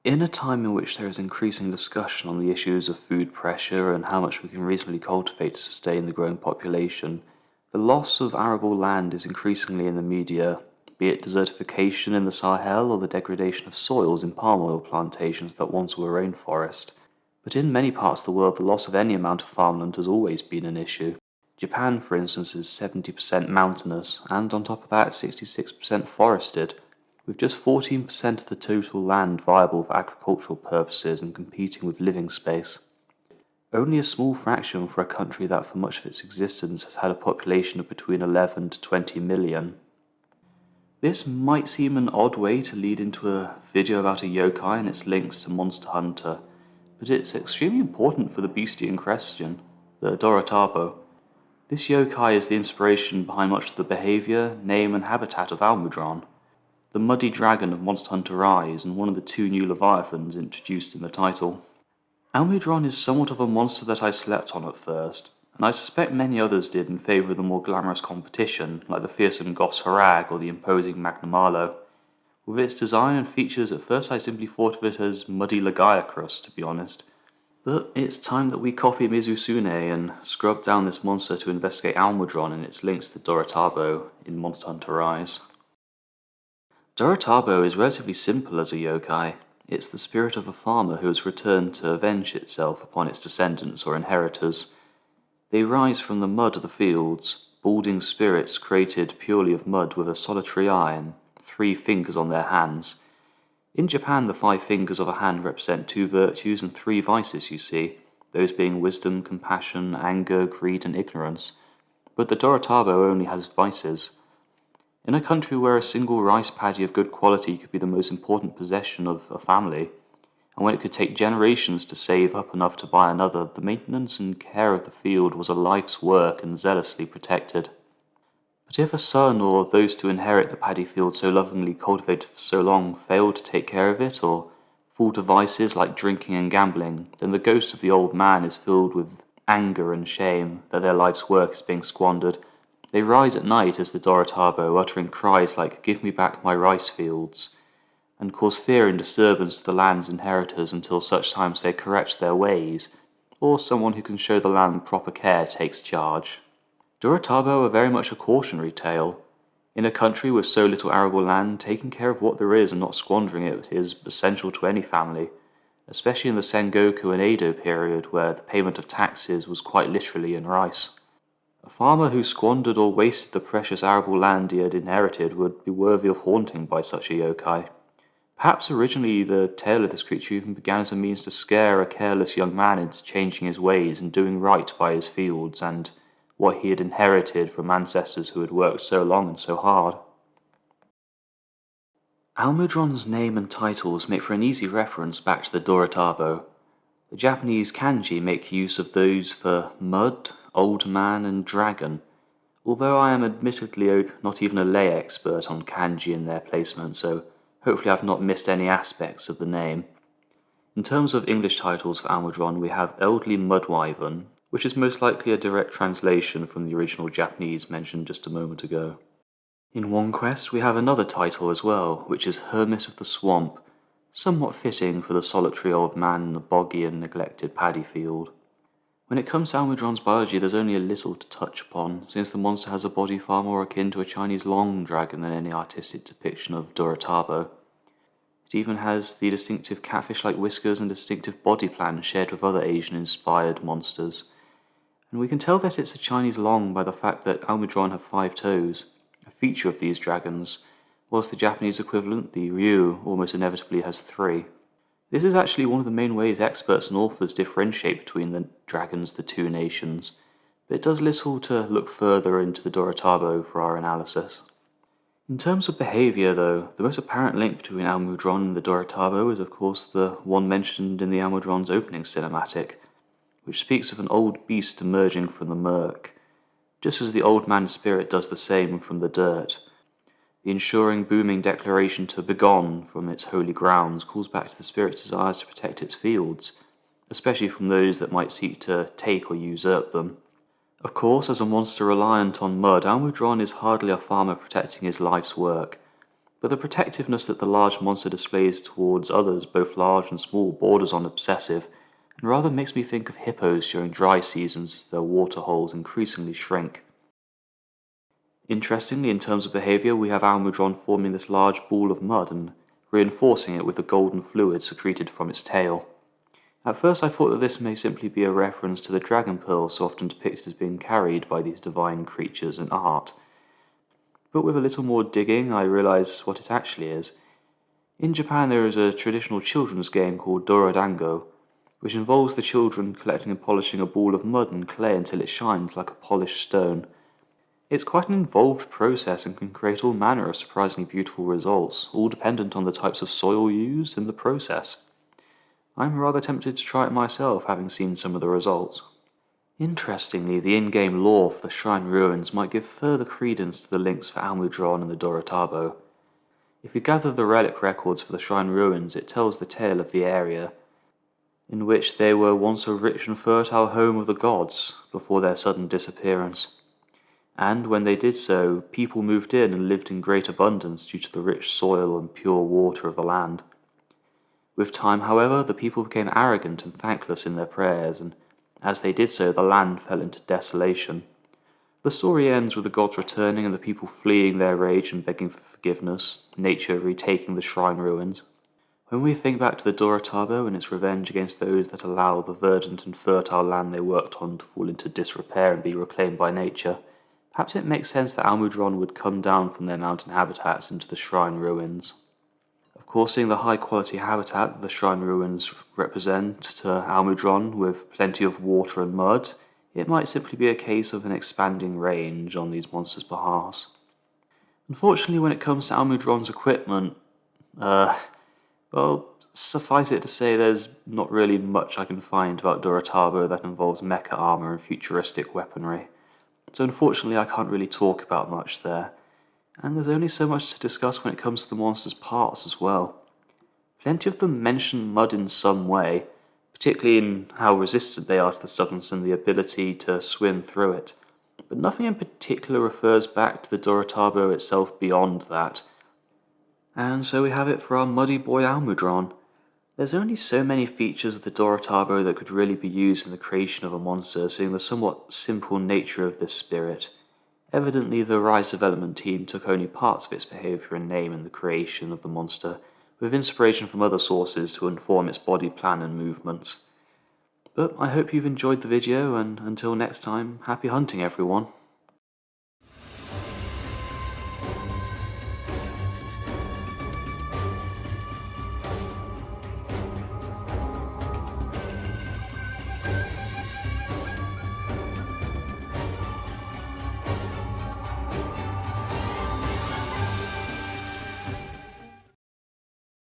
In a time in which there is increasing discussion on the issues of food pressure and how much we can reasonably cultivate to sustain the growing population, the loss of arable land is increasingly in the media, be it desertification in the Sahel or the degradation of soils in palm oil plantations that once were rainforest. But in many parts of the world, the loss of any amount of farmland has always been an issue. Japan, for instance, is 70% mountainous, and on top of that, 66% forested, with just 14% of the total land viable for agricultural purposes and competing with living space. Only a small fraction for a country that for much of its existence has had a population of between 11 to 20 million. This might seem an odd way to lead into a video about a yokai and its links to Monster Hunter, but it's extremely important for the beastie in question, the Dorotabō. This yokai is the inspiration behind much of the behaviour, name and habitat of Almudron, the muddy dragon of Monster Hunter Rise and one of the two new leviathans introduced in the title. Almudron is somewhat of a monster that I slept on at first, and I suspect many others did in favour of the more glamorous competition, like the fearsome Goss Harag or the imposing Magnamalo. With its design and features, at first I simply thought of it as muddy Lagiacrus, to be honest. But it's time that we copy Mizusune and scrub down this monster to investigate Almudron and its links to Dorotabō in Monster Hunter Rise. Dorotabō is relatively simple as a yokai. It's the spirit of a farmer who has returned to avenge itself upon its descendants or inheritors. They rise from the mud of the fields, balding spirits created purely of mud with a solitary eye and 3 fingers on their hands. In Japan, the 5 fingers of a hand represent 2 virtues and 3 vices, you see, those being wisdom, compassion, anger, greed, and ignorance. But the Dorotabō only has vices. In a country where a single rice paddy of good quality could be the most important possession of a family, and when it could take generations to save up enough to buy another, the maintenance and care of the field was a life's work and zealously protected. But if a son or those to inherit the paddy field so lovingly cultivated for so long failed to take care of it, or fall to vices like drinking and gambling, then the ghost of the old man is filled with anger and shame that their life's work is being squandered. They rise at night as the Dorotabō, uttering cries like, "Give me back my rice fields," and cause fear and disturbance to the land's inheritors until such times they correct their ways, or someone who can show the land proper care takes charge. Dorotabō are very much a cautionary tale. In a country with so little arable land, taking care of what there is and not squandering it is essential to any family, especially in the Sengoku and Edo period where the payment of taxes was quite literally in rice. A farmer who squandered or wasted the precious arable land he had inherited would be worthy of haunting by such a yokai. Perhaps originally the tale of this creature even began as a means to scare a careless young man into changing his ways and doing right by his fields and what he had inherited from ancestors who had worked so long and so hard. Almudron's name and titles make for an easy reference back to the Dorotabō. The Japanese kanji make use of those for mud, old man, and dragon, although I am admittedly not even a lay expert on kanji and their placement, so hopefully I've not missed any aspects of the name. In terms of English titles for Almudron, we have Elderly Mudwyvern, which is most likely a direct translation from the original Japanese mentioned just a moment ago. In One Quest, we have another title as well, which is Hermit of the Swamp, somewhat fitting for the solitary old man in the boggy and neglected paddy field. When it comes to Almudron's biology, there's only a little to touch upon, since the monster has a body far more akin to a Chinese long dragon than any artistic depiction of Dorotabō. It even has the distinctive catfish-like whiskers and distinctive body plan shared with other Asian-inspired monsters. And we can tell that it's a Chinese long by the fact that Almudron have 5 toes, a feature of these dragons, whilst the Japanese equivalent, the Ryu, almost inevitably has 3. This is actually one of the main ways experts and authors differentiate between the dragons of the 2 nations, but it does little to look further into the Dorotabō for our analysis. In terms of behaviour, though, the most apparent link between Almudron and the Dorotabō is of course the one mentioned in the Almudron's opening cinematic, which speaks of an old beast emerging from the murk, just as the old man's spirit does the same from the dirt. The ensuring booming declaration to begone from its holy grounds calls back to the spirit's desires to protect its fields, especially from those that might seek to take or usurp them. Of course, as a monster reliant on mud, Almudron is hardly a farmer protecting his life's work. but the protectiveness that the large monster displays towards others, both large and small, borders on obsessive, and rather makes me think of hippos during dry seasons as their water holes increasingly shrink. Interestingly, in terms of behaviour, we have Almudron forming this large ball of mud and reinforcing it with the golden fluid secreted from its tail. At first I thought that this may simply be a reference to the dragon pearl so often depicted as being carried by these divine creatures in art, but with a little more digging I realised what it actually is. In Japan there is a traditional children's game called Dorotabō, which involves the children collecting and polishing a ball of mud and clay until it shines like a polished stone. It's quite an involved process and can create all manner of surprisingly beautiful results, all dependent on the types of soil used in the process. I'm rather tempted to try it myself, having seen some of the results. Interestingly, the in-game lore for the shrine ruins might give further credence to the links for Almudron and the Dorotabō. If you gather the relic records for the shrine ruins, it tells the tale of the area, in which they were once a rich and fertile home of the gods before their sudden disappearance. And when they did so, people moved in and lived in great abundance due to the rich soil and pure water of the land. With time, however, the people became arrogant and thankless in their prayers, and as they did so, the land fell into desolation. The story ends with the gods returning and the people fleeing their rage and begging for forgiveness, nature retaking the shrine ruins. When we think back to the Dorotabō and its revenge against those that allow the verdant and fertile land they worked on to fall into disrepair and be reclaimed by nature, perhaps it makes sense that Almudron would come down from their mountain habitats into the shrine ruins. Of course, seeing the high-quality habitat that the shrine ruins represent to Almudron, with plenty of water and mud, it might simply be a case of an expanding range on these monsters' behalf. Unfortunately, when it comes to Almudron's equipment, well, suffice it to say there's not really much I can find about Dorotabō that involves mecha armor and futuristic weaponry. So unfortunately I can't really talk about much there, and there's only so much to discuss when it comes to the monster's parts as well. Plenty of them mention mud in some way, particularly in how resistant they are to the substance and the ability to swim through it, but nothing in particular refers back to the Dorotabō itself beyond that. And so we have it for our muddy boy Almudron. There's only so many features of the Dorotabō that could really be used in the creation of a monster, seeing the somewhat simple nature of this spirit. Evidently the Rise development team took only parts of its behaviour and name in the creation of the monster, with inspiration from other sources to inform its body plan and movements. But I hope you've enjoyed the video, and until next time, happy hunting everyone.